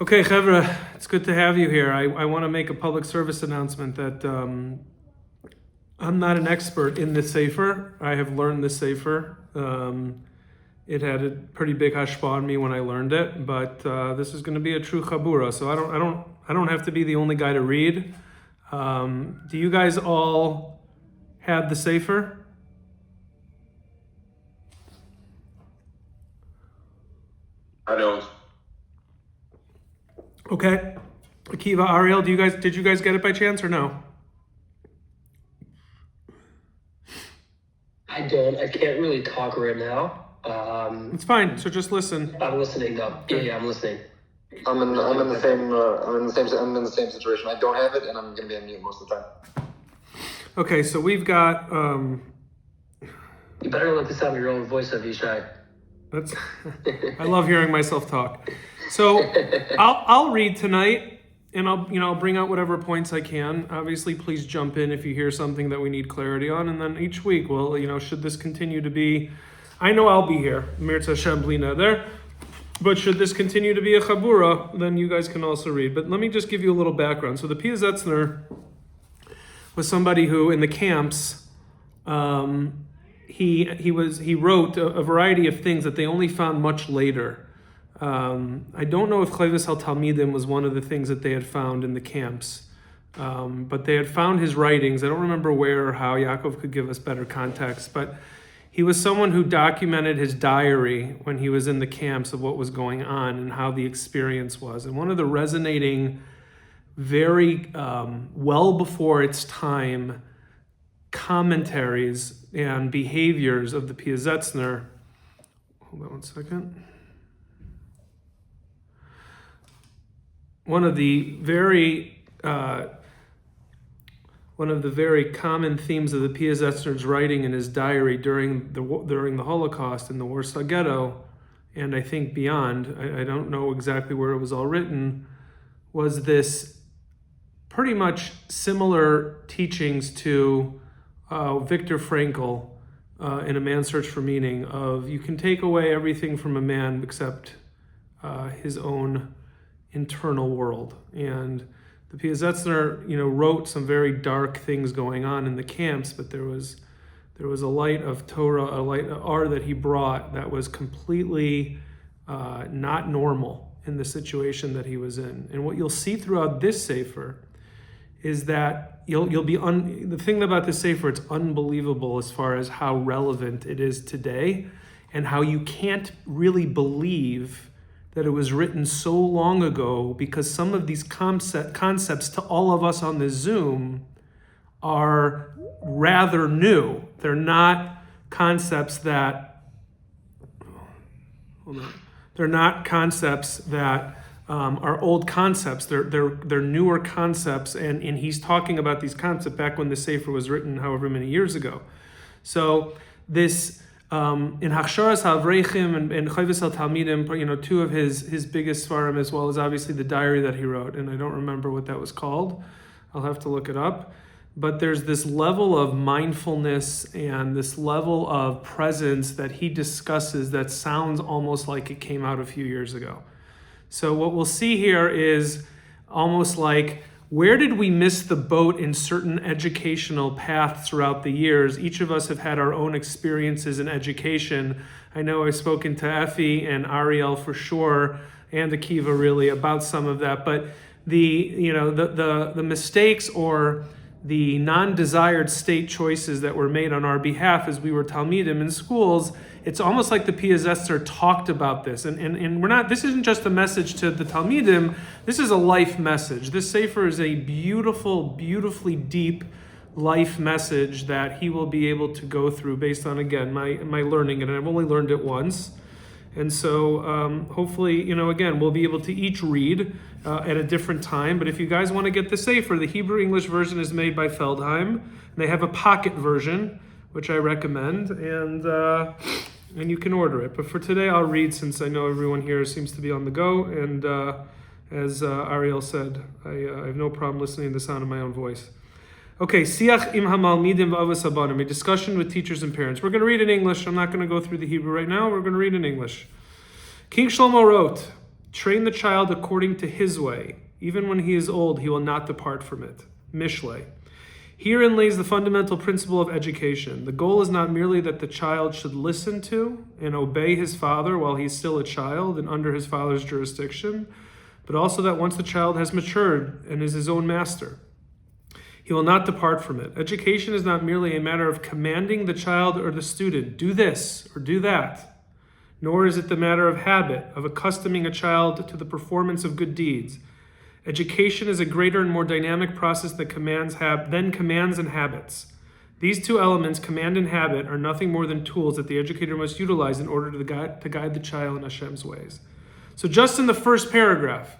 Okay, Chevra, it's good to have you here. I want to make a public service announcement that I'm not an expert in this sefer. I have learned this sefer. It had a pretty big hashpah on me when I learned it, but this is going to be a true Chabura, so I don't have to be the only guy to read. Do you guys all have the sefer? I don't. Okay. Akiva, Ariel, did you guys get it by chance or no? I don't. I can't really talk right now. It's fine. So just listen. I'm listening though. Yeah, I'm listening. I'm in the same situation. I don't have it, and I'm gonna be on mute most of the time. Okay, so we've got. You better let this out in your own voice, Avishai. That's. I love hearing myself talk. So I'll read tonight, and I'll bring out whatever points I can. Obviously, please jump in if you hear something that we need clarity on, and then each week, should this continue to be, I know I'll be here, Mirz Hashem Bli Neder, but should this continue to be a Chabura, then you guys can also read. But let me just give you a little background. So the Piazetzner was somebody who, in the camps, he wrote a variety of things that they only found much later. I don't know if Chovas Hatalmidim was one of the things that they had found in the camps, but they had found his writings. I don't remember where or how. Yaakov could give us better context, but he was someone who documented his diary when he was in the camps of what was going on and how the experience was. And one of the resonating, very well before its time commentaries and behaviors of the Piazetzner. Hold on one second. One of the very common themes of the Piazetzner's writing in his diary during the Holocaust in the Warsaw Ghetto, and I think beyond, I don't know exactly where it was all written, was this pretty much similar teachings to Viktor Frankl in A Man's Search for Meaning of you can take away everything from a man except his own internal world. And the Piazetzner, wrote some very dark things going on in the camps, but there was a light of Torah, a light of art that he brought that was completely not normal in the situation that he was in. And what you'll see throughout this sefer is that the thing about this sefer, it's unbelievable as far as how relevant it is today and how you can't really believe that it was written so long ago, because some of these concepts to all of us on this Zoom are rather new. They're not concepts that, they're not concepts that are old concepts. They're newer concepts, and he's talking about these concepts back when the Sefer was written however many years ago. So this, in Hachsharas HaAvrechim and Chovas Hatalmidim, two of his biggest svarim, as well as obviously the diary that he wrote, and I don't remember what that was called. I'll have to look it up. But there's this level of mindfulness and this level of presence that he discusses that sounds almost like it came out a few years ago. So what we'll see here is almost like, where did we miss the boat in certain educational paths throughout the years? Each of us have had our own experiences in education. I know I've spoken to Effie and Ariel for sure, and Akiva really about some of that. But the mistakes or the non-desired state choices that were made on our behalf as we were Talmidim in schools, it's almost like the Piazetzner talked about this. And we're not, this isn't just a message to the Talmidim, this is a life message. This sefer is a beautiful, beautifully deep life message that he will be able to go through based on, again, my learning it. And I've only learned it once. And so hopefully, again, we'll be able to each read at a different time. But if you guys want to get the sefer, the Hebrew-English version is made by Feldheim. And they have a pocket version, which I recommend, and you can order it. But for today, I'll read, since I know everyone here seems to be on the go. And as Ariel said, I have no problem listening to the sound of my own voice. Okay, Siach im hamalmidim v'avos habanim, a discussion with teachers and parents. We're going to read in English. I'm not going to go through the Hebrew right now. We're going to read in English. King Shlomo wrote, Train the child according to his way. Even when he is old, he will not depart from it. Mishle. Herein lays the fundamental principle of education. The goal is not merely that the child should listen to and obey his father while he's still a child and under his father's jurisdiction, but also that once the child has matured and is his own master, he will not depart from it. Education is not merely a matter of commanding the child or the student, do this or do that, nor is it the matter of habit, of accustoming a child to the performance of good deeds. Education is a greater and more dynamic process that than commands and habits. These two elements, command and habit, are nothing more than tools that the educator must utilize in order to guide the child in Hashem's ways. So just in the first paragraph,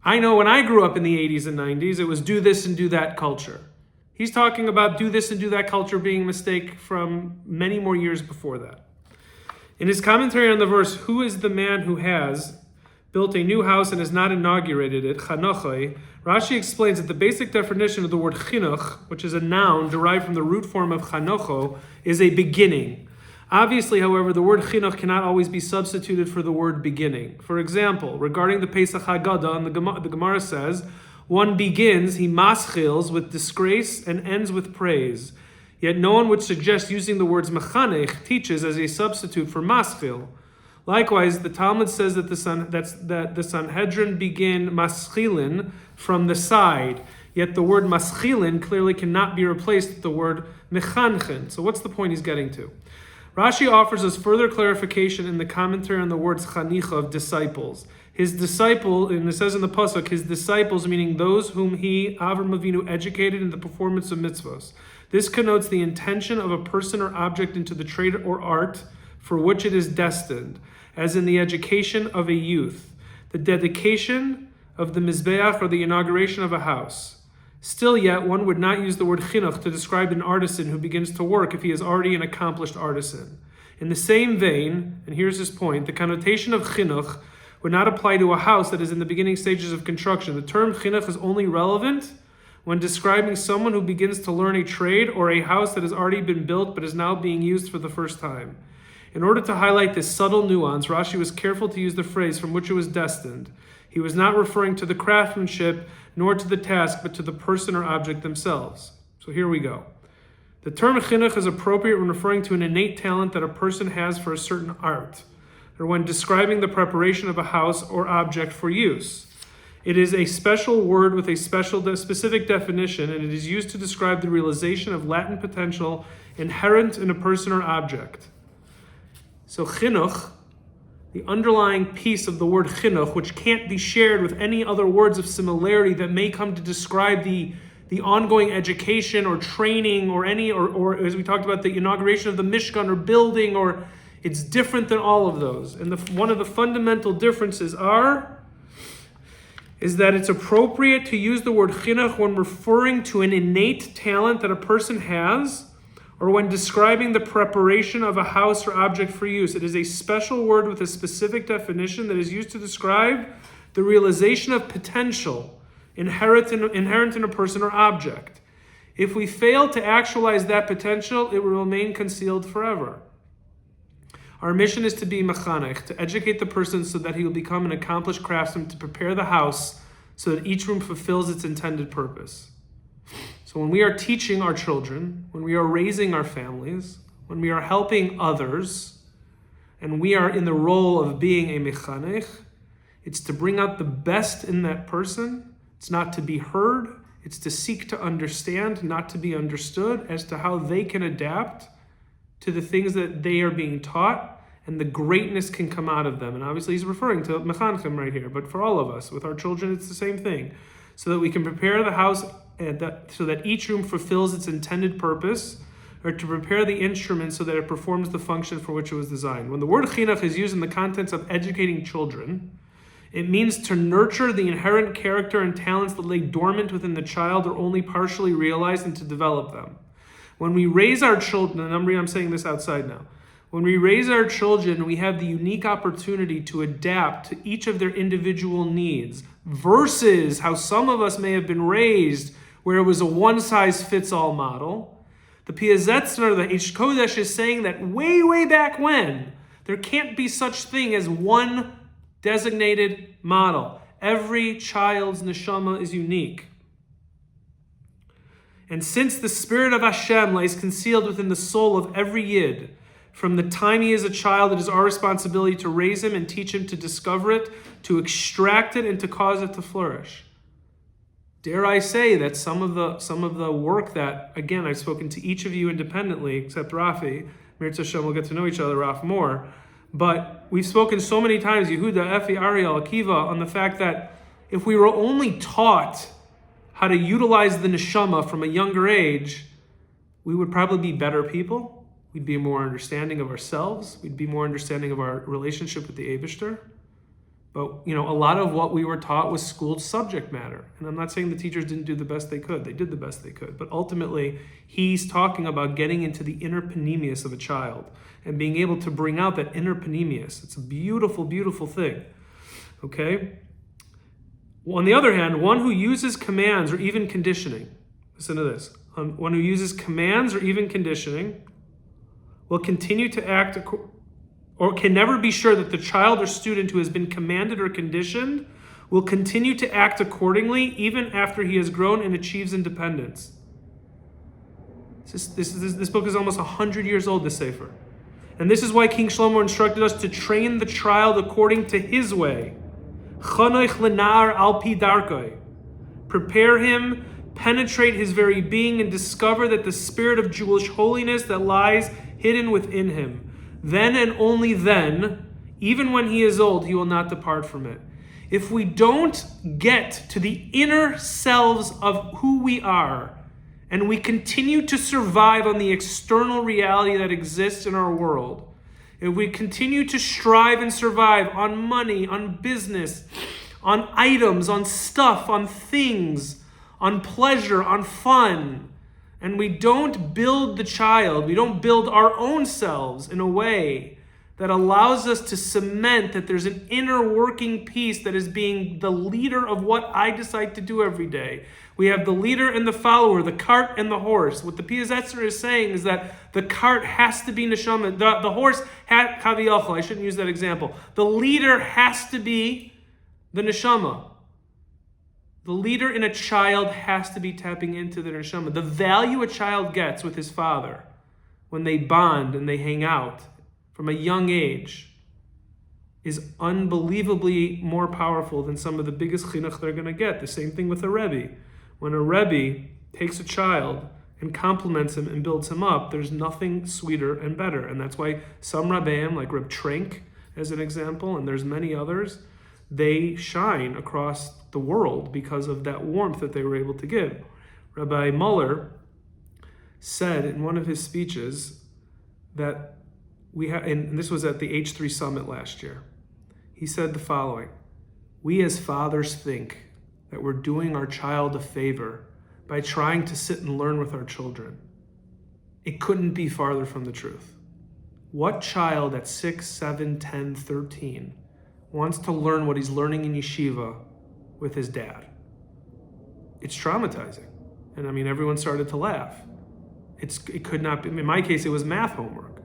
I know when I grew up in the 80s and 90s, it was do this and do that culture. He's talking about do this and do that culture being a mistake from many more years before that. In his commentary on the verse, who is the man who has built a new house and has not inaugurated it, Chanochai, Rashi explains that the basic definition of the word Chinuch, which is a noun derived from the root form of Chanocho, is a beginning. Obviously, however, the word Chinuch cannot always be substituted for the word beginning. For example, regarding the Pesach Haggadah, the Gemara says, one begins, he maschils, with disgrace and ends with praise. Yet no one would suggest using the words mechanech, teaches, as a substitute for maschil. Likewise, the Talmud says that the Sanhedrin begin maschilin from the side, yet the word maschilin clearly cannot be replaced with the word mechanchen. So what's the point he's getting to? Rashi offers us further clarification in the commentary on the words chanicha, of disciples. His disciple, and it says in the pasuk, his disciples, meaning those whom he, Avram Avinu, educated in the performance of mitzvos. This connotes the intention of a person or object into the trade or art for which it is destined, as in the education of a youth, the dedication of the mizbeach, or the inauguration of a house. Still yet, one would not use the word chinuch to describe an artisan who begins to work if he is already an accomplished artisan. In the same vein, and here's his point, the connotation of chinuch would not apply to a house that is in the beginning stages of construction. The term chinuch is only relevant when describing someone who begins to learn a trade or a house that has already been built but is now being used for the first time. In order to highlight this subtle nuance, Rashi was careful to use the phrase from which it was destined. He was not referring to the craftsmanship nor to the task, but to the person or object themselves. So here we go. The term chinuch is appropriate when referring to an innate talent that a person has for a certain art, or when describing the preparation of a house or object for use. It is a special word with a specific definition, and it is used to describe the realization of latent potential inherent in a person or object. So chinuch, the underlying piece of the word chinuch, which can't be shared with any other words of similarity that may come to describe the ongoing education or training or as we talked about, the inauguration of the Mishkan or building, or it's different than all of those. And one of the fundamental differences is that it's appropriate to use the word chinuch when referring to an innate talent that a person has, or when describing the preparation of a house or object for use. It is a special word with a specific definition that is used to describe the realization of potential inherent in a person or object. If we fail to actualize that potential, it will remain concealed forever. Our mission is to be mechanech, to educate the person so that he will become an accomplished craftsman, to prepare the house so that each room fulfills its intended purpose. So when we are teaching our children, when we are raising our families, when we are helping others, and we are in the role of being a mechanech, it's to bring out the best in that person. It's not to be heard. It's to seek to understand, not to be understood, as to how they can adapt to the things that they are being taught, and the greatness can come out of them. And obviously he's referring to mechanchim right here, but for all of us, with our children, it's the same thing. So that we can prepare the house so that each room fulfills its intended purpose, or to prepare the instrument so that it performs the function for which it was designed. When the word chinuch is used in the context of educating children, it means to nurture the inherent character and talents that lay dormant within the child or only partially realized, and to develop them. When we raise our children, and I'm saying this outside now, when we raise our children, we have the unique opportunity to adapt to each of their individual needs, versus how some of us may have been raised, where it was a one-size-fits-all model. The Piazetzner, the Eish Kodesh, is saying that way, way back when, there can't be such thing as one Designated model. Every child's neshama is unique. And since the Spirit of Hashem lies concealed within the soul of every Yid, from the time he is a child, it is our responsibility to raise him and teach him to discover it, to extract it, and to cause it to flourish. Dare I say that some of the work that, again, I've spoken to each of you independently, except Rafi, Mirza Hashem, we'll get to know each other, Raf, more, but we've spoken so many times, Yehuda, Efi, Ariel, Akiva, on the fact that if we were only taught how to utilize the neshama from a younger age, we would probably be better people. We'd be more understanding of ourselves. We'd be more understanding of our relationship with the Eibishter. But, a lot of what we were taught was schooled subject matter. And I'm not saying the teachers didn't do the best they could. They did the best they could. But ultimately, he's talking about getting into the inner panemius of a child and being able to bring out that inner panemius. It's a beautiful, beautiful thing. Okay? On the other hand, one who uses commands or even conditioning, listen to this, one who uses commands or even conditioning will continue to act or can never be sure that the child or student who has been commanded or conditioned will continue to act accordingly even after he has grown and achieves independence. This book is almost 100 years old, this Sefer. And this is why King Shlomo instructed us to train the child according to his way. Chanoich lenar al pi darkoi. Prepare him, penetrate his very being, and discover that the spirit of Jewish holiness that lies hidden within him. Then and only then, even when he is old, he will not depart from it. If we don't get to the inner selves of who we are, and we continue to survive on the external reality that exists in our world, if we continue to strive and survive on money, on business, on items, on stuff, on things, on pleasure, on fun, and we don't build the child, we don't build our own selves in a way that allows us to cement that there's an inner working piece that is being the leader of what I decide to do every day. We have the leader and the follower, the cart and the horse. What the Piazetzer is saying is that the cart has to be neshama. The horse, kaviyachol, I shouldn't use that example. The leader has to be the neshama. The leader in a child has to be tapping into the neshama. The value a child gets with his father when they bond and they hang out from a young age is unbelievably more powerful than some of the biggest chinuch they're going to get. The same thing with a Rebbe. When a Rebbe takes a child and compliments him and builds him up, there's nothing sweeter and better. And that's why some Rabbeim, like Reb Trenk as an example, and there's many others, they shine across the world because of that warmth that they were able to give. Rabbi Muller said in one of his speeches that and this was at the H3 Summit last year, he said the following: we as fathers think that we're doing our child a favor by trying to sit and learn with our children. It couldn't be farther from the truth. What child at 6, 7, 10, 13 wants to learn what he's learning in yeshiva with his dad? It's traumatizing. And I mean, everyone started to laugh. It could not be, in my case, it was math homework.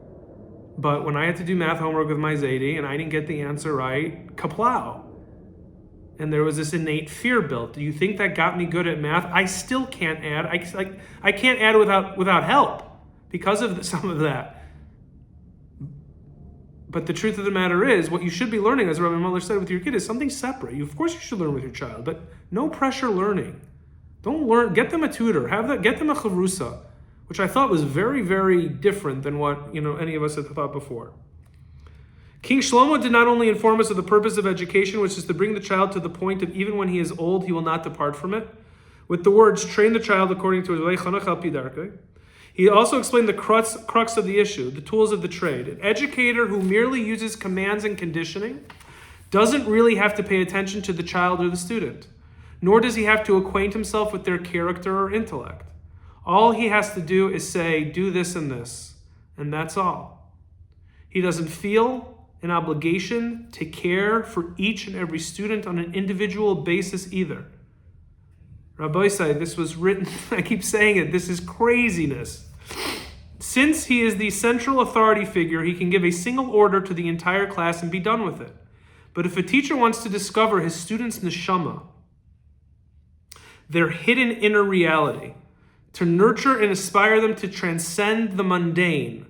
But when I had to do math homework with my Zaidi and I didn't get the answer right, kaplow. And there was this innate fear built. Do you think that got me good at math? I still can't add. I can't add without help because of some of that. But the truth of the matter is, what you should be learning, as Rabbi Muller said with your kid, is something separate. Of course you should learn with your child, but no pressure learning. Don't learn. Get them a tutor. Get them a chavrusa, which I thought was very, very different than what any of us had thought before. King Shlomo did not only inform us of the purpose of education, which is to bring the child to the point of even when he is old, he will not depart from it. With the words, train the child according to his way, chanach al pi darkei. He also explained the crux of the issue, the tools of the trade. An educator who merely uses commands and conditioning doesn't really have to pay attention to the child or the student, nor does he have to acquaint himself with their character or intellect. All he has to do is say, do this and this, and that's all. He doesn't feel an obligation to care for each and every student on an individual basis either. Rabbi said, this was written, I keep saying it, this is craziness. Since he is the central authority figure, he can give a single order to the entire class and be done with it. But if a teacher wants to discover his students' neshama, their hidden inner reality, to nurture and inspire them to transcend the mundane,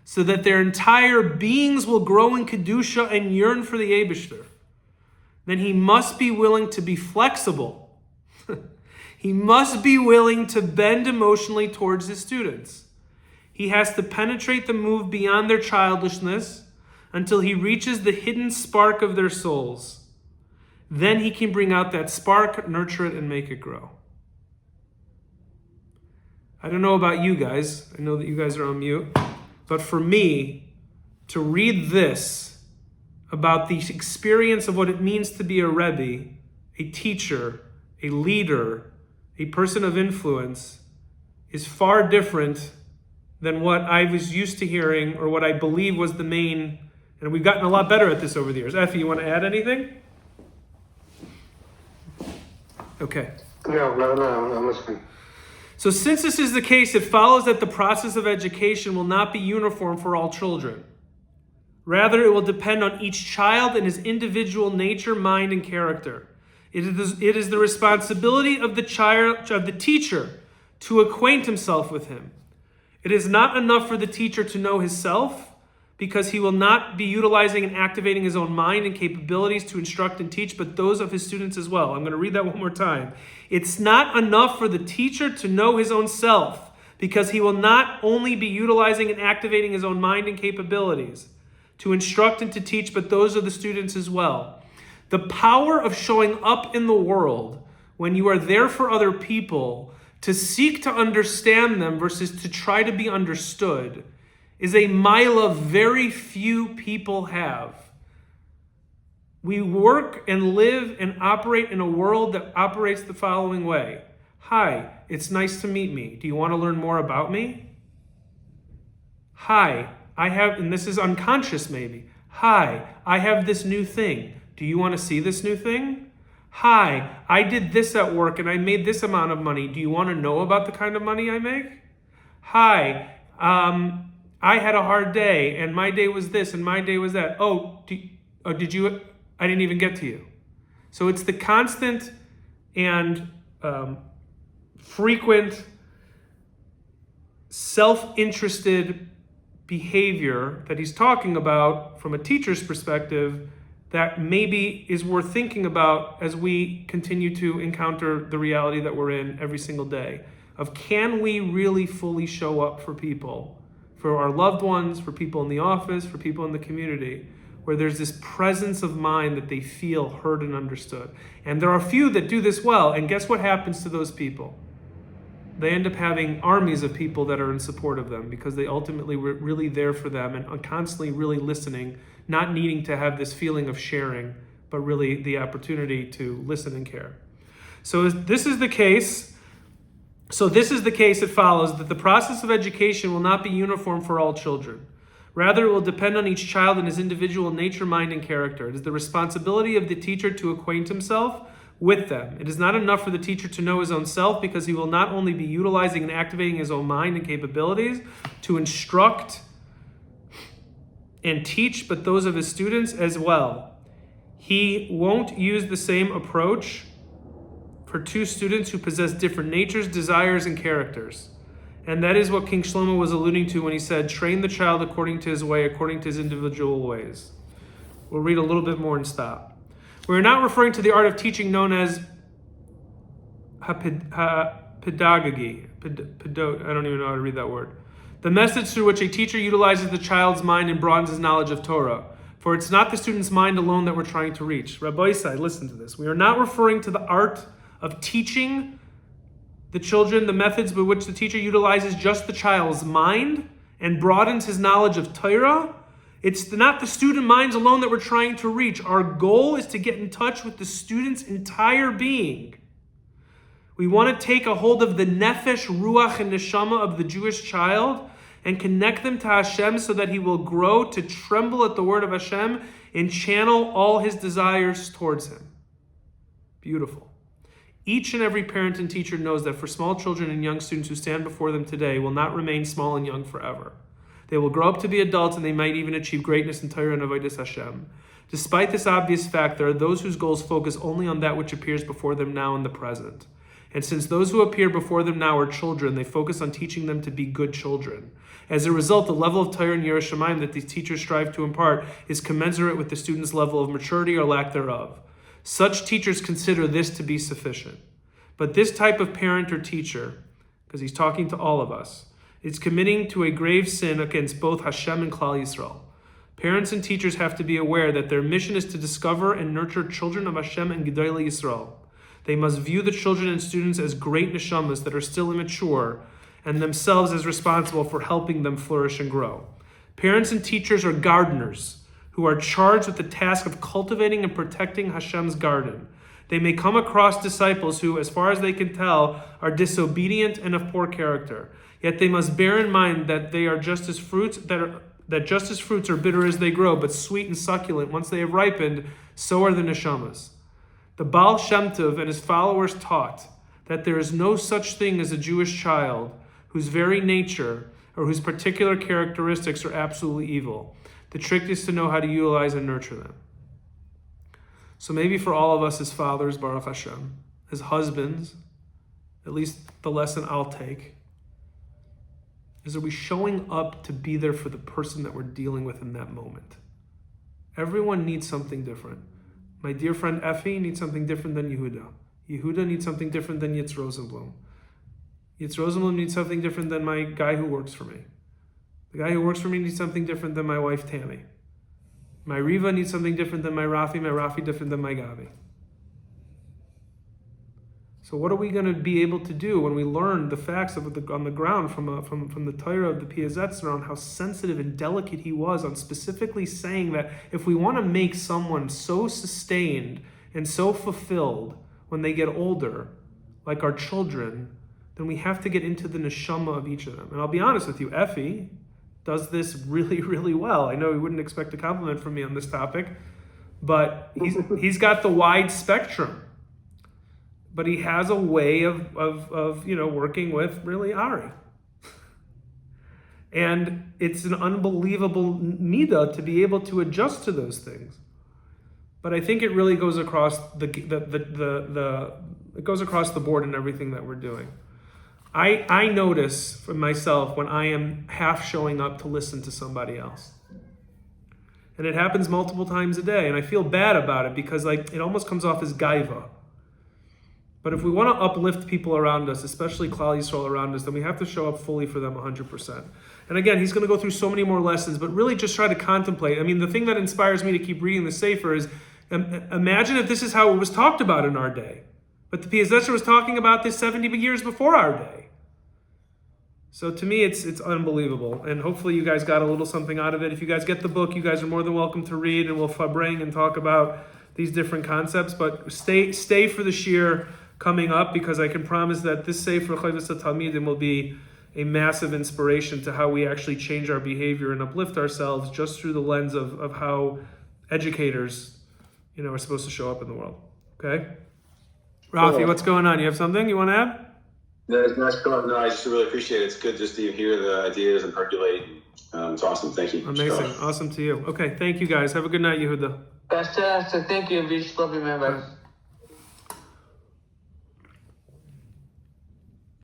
so that their entire beings will grow in Kedusha and yearn for the Eibishter, then he must be willing to be flexible. He must be willing to bend emotionally towards his students. He has to penetrate the move beyond their childishness until he reaches the hidden spark of their souls. Then he can bring out that spark, nurture it, and make it grow. I don't know about you guys. I know that you guys are on mute. But for me, to read this about the experience of what it means to be a Rebbe, a teacher, a leader, a person of influence, is far different than what I was used to hearing or what I believe was the main, and we've gotten a lot better at this over the years. Effie, you want to add anything? Okay. No, I'm listening. So since this is the case, it follows that the process of education will not be uniform for all children. Rather, it will depend on each child and his individual nature, mind, and character. It is the responsibility of the teacher to acquaint himself with him. It is not enough for the teacher to know himself, because he will not be utilizing and activating his own mind and capabilities to instruct and teach, but those of his students as well. I'm going to read that one more time. It's not enough for the teacher to know his own self, because he will not only be utilizing and activating his own mind and capabilities to instruct and to teach, but those of the students as well. The power of showing up in the world when you are there for other people to seek to understand them versus to try to be understood is a mila very few people have. We work and live and operate in a world that operates the following way. Hi, it's nice to meet me. Do you want to learn more about me? Hi, I have, and this is unconscious maybe. Hi, I have this new thing. Do you want to see this new thing? Hi, I did this at work and I made this amount of money. Do you want to know about the kind of money I make? Hi, I had a hard day and my day was this and my day was that. Did you? I didn't even get to you. So it's the constant and frequent self-interested behavior that he's talking about from a teacher's perspective that maybe is worth thinking about as we continue to encounter the reality that we're in every single day of, can we really fully show up for people, for our loved ones, for people in the office, for people in the community, where there's this presence of mind that they feel heard and understood. And there are a few that do this well, and guess what happens to those people? They end up having armies of people that are in support of them because they ultimately were really there for them and are constantly really listening, not needing to have this feeling of sharing, but really the opportunity to listen and care. So this is the case, it follows that the process of education will not be uniform for all children. Rather, it will depend on each child and his individual nature, mind, and character. It is the responsibility of the teacher to acquaint himself with them. It is not enough for the teacher to know his own self, because he will not only be utilizing and activating his own mind and capabilities to instruct and teach, but those of his students as well. He won't use the same approach for two students who possess different natures, desires, and characters. And that is what King Shlomo was alluding to when he said, train the child according to his way, according to his individual ways. We'll read a little bit more and stop. We're not referring to the art of teaching known as pedagogy. I don't even know how to read that word. The method through which a teacher utilizes the child's mind and broadens his knowledge of Torah. For it's not the student's mind alone that we're trying to reach. Rabbi Isai, listen to this. We are not referring to the art of teaching the children, the methods by which the teacher utilizes just the child's mind and broadens his knowledge of Torah. It's not the student minds alone that we're trying to reach. Our goal is to get in touch with the student's entire being. We want to take a hold of the nefesh, ruach, and neshama of the Jewish child and connect them to Hashem so that he will grow to tremble at the word of Hashem and channel all his desires towards him. Beautiful. Each and every parent and teacher knows that for small children and young students who stand before them today will not remain small and young forever. They will grow up to be adults, and they might even achieve greatness in Torah and Avodas Hashem. Despite this obvious fact, there are those whose goals focus only on that which appears before them now in the present. And since those who appear before them now are children, they focus on teaching them to be good children. As a result, the level of Torah and Yiras Shamayim that these teachers strive to impart is commensurate with the student's level of maturity or lack thereof. Such teachers consider this to be sufficient. But this type of parent or teacher, because he's talking to all of us, is committing to a grave sin against both Hashem and Klal Yisrael. Parents and teachers have to be aware that their mission is to discover and nurture children of Hashem and Gedolei Yisrael. They must view the children and students as great neshamas that are still immature and themselves as responsible for helping them flourish and grow. Parents and teachers are gardeners who are charged with the task of cultivating and protecting Hashem's garden. They may come across disciples who, as far as they can tell, are disobedient and of poor character. Yet they must bear in mind that they are just as fruits are bitter as they grow, but sweet and succulent. Once they have ripened, so are the neshamas. The Baal Shem Tov and his followers taught that there is no such thing as a Jewish child whose very nature or whose particular characteristics are absolutely evil. The trick is to know how to utilize and nurture them. So maybe for all of us as fathers, Baruch Hashem, as husbands, at least the lesson I'll take, is, are we showing up to be there for the person that we're dealing with in that moment? Everyone needs something different. My dear friend Effie needs something different than Yehuda. Yehuda needs something different than Yitz Rosenblum. Yitz Rosenblum needs something different than my guy who works for me. The guy who works for me needs something different than my wife Tammy. My Riva needs something different than my Rafi different than my Gavi. So what are we going to be able to do when we learn the facts on the ground from the Torah of the Piazetzner on how sensitive and delicate he was on specifically saying that if we want to make someone so sustained and so fulfilled when they get older, like our children, then we have to get into the neshama of each of them. And I'll be honest with you, Effie does this really, really well. I know he wouldn't expect a compliment from me on this topic, but he's got the wide spectrum. But he has a way of working with really Ari. And it's an unbelievable midah to be able to adjust to those things. But I think it really goes across it goes across the board in everything that we're doing. I notice for myself when I am half showing up to listen to somebody else. And it happens multiple times a day, and I feel bad about it because it almost comes off as gaiva. But if we want to uplift people around us, especially Klal Yisrael around us, then we have to show up fully for them 100%. And again, he's going to go through so many more lessons, but really just try to contemplate. I mean, the thing that inspires me to keep reading the Sefer is, imagine if this is how it was talked about in our day. But the Piazetzner was talking about this 70 years before our day. So to me, it's unbelievable. And hopefully you guys got a little something out of it. If you guys get the book, you guys are more than welcome to read, and we'll fabring and talk about these different concepts. But stay for the shir coming up, because I can promise that this Sefer Chovas Hatalmidim will be a massive inspiration to how we actually change our behavior and uplift ourselves just through the lens of how educators, are supposed to show up in the world. Okay? Rafi, what's going on? You have something you want to add? No, I just really appreciate it. It's good just to hear the ideas and percolate. It's awesome. Thank you. Amazing. Awesome to you. Okay, thank you guys. Have a good night, Yehuda. Pastor, thank you. We love you, man. Bye.